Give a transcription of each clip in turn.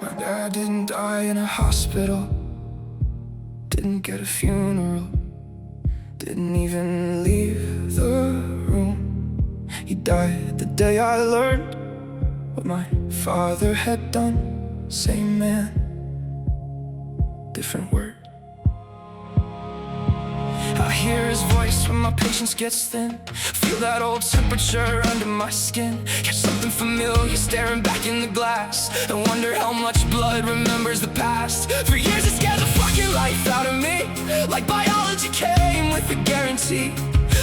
My dad didn't die in a hospital, didn't get a funeral, didn't even leave the room. He died the day I learned what my father had done. Same man, different word. I hear his voice when my patience gets thin, feel that old temperature under my skin. Hear something familiar staring back in the glass, and wonder how much blood remembers the past. For years it scared the fucking life out of me, like biology came with a guarantee.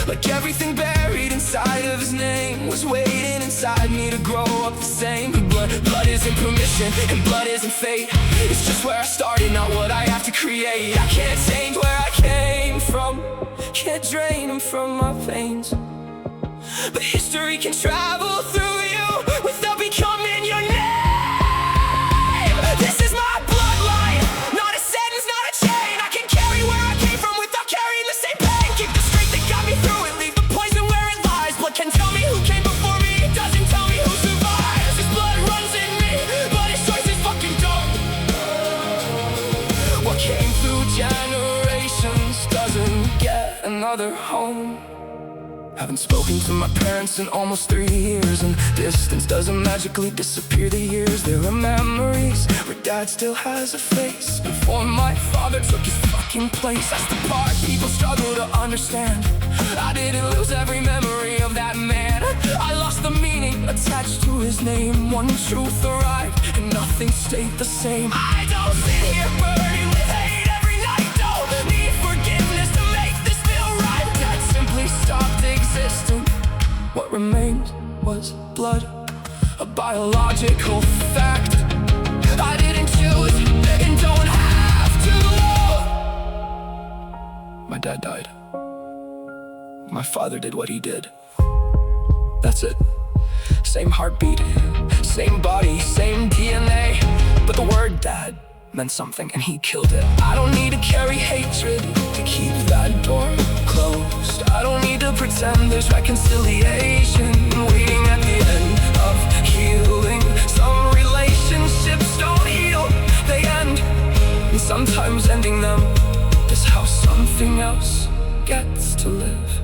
Like everything buried inside of his name was waiting inside me to grow up the same. Blood isn't permission and blood isn't fate. It's just where I started, not what I have to create. I can't change where I came from, can't drain them from my veins, but history can travel through you without becoming your name. This is my bloodline, not a sentence, not a chain. I can carry where I came from without carrying the same pain. Keep the strength that got me through it, leave the poison where it lies. Blood can tell me who came before me, it doesn't tell me who survives. This blood runs in me, but his choice is fucking dumb. What came through generations doesn't get another home. Haven't spoken to my parents in almost 3 years, and distance doesn't magically disappear the years. There are memories where dad still has a face before my father took his fucking place. That's the part people struggle to understand. I didn't lose every memory of that man, I lost the meaning attached to his name. One truth arrived and nothing stayed the same. I don't sit here burning with hate every night, don't need forgiveness to make this feel right. Dad simply stopped existing. What remained was blood, a biological fact. I didn't choose and don't have to. My dad died. My father did what he did. That's it. Same heartbeat, same body, same DNA, but the word dad meant something and he killed it. I don't need to carry hatred to keep that door closed. I don't need to pretend there's reconciliation waiting at the end of healing. Some relationships don't heal, they end, and sometimes ending them is how something else gets to live.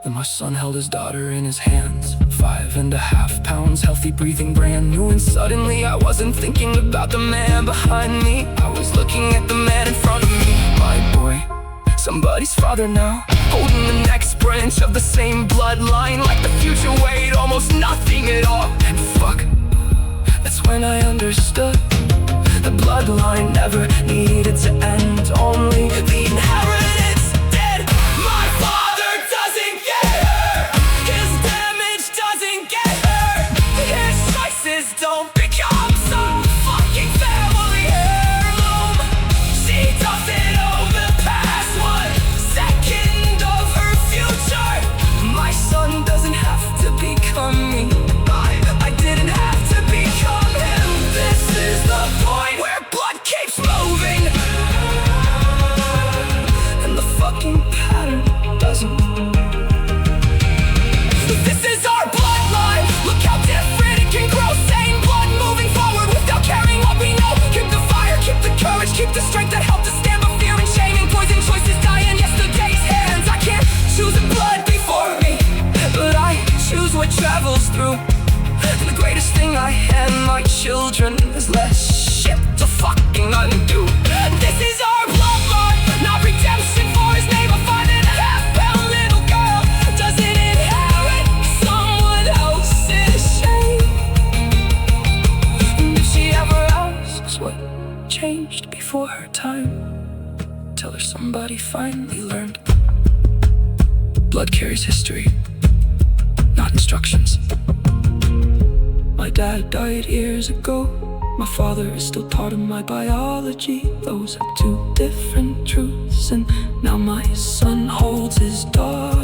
Then my son held his daughter in his hands, 5.5 pounds, healthy, breathing, brand new. And suddenly I wasn't thinking about the man behind me, I was looking at the man in front of me. My boy, somebody's father now, holding the next branch of the same bloodline. Like the future weighed almost nothing at all. And fuck, that's when I understood the bloodline never needed to end, only the inheritance did. My father doesn't get hurt, his damage doesn't get hurt, his choices don't become some fucking family heirloom. She doesn't own the past 1 second of her future. My son doesn't have to become me, I didn't have to become him. This is the point where blood keeps moving, and the fucking pattern doesn't. This is our bloodline, look how different it can grow. Same blood moving forward without caring what we know. Keep the fire, keep the courage, keep the strength that helped us stand. But fear and shame and poison choices die in yesterday's hands. I can't choose the blood before me, but I choose what travels through. And the greatest thing I hand my children is less shit to fucking undo. This is our bloodline, not redemption for his name. A 5.5-pound little girl doesn't inherit someone else's shame. And if she ever asks what changed before her time, tell her somebody finally learned. Blood carries history, not instructions. My dad died years ago, my father is still part of my biology. Those are 2 different truths, and now my son holds his daughter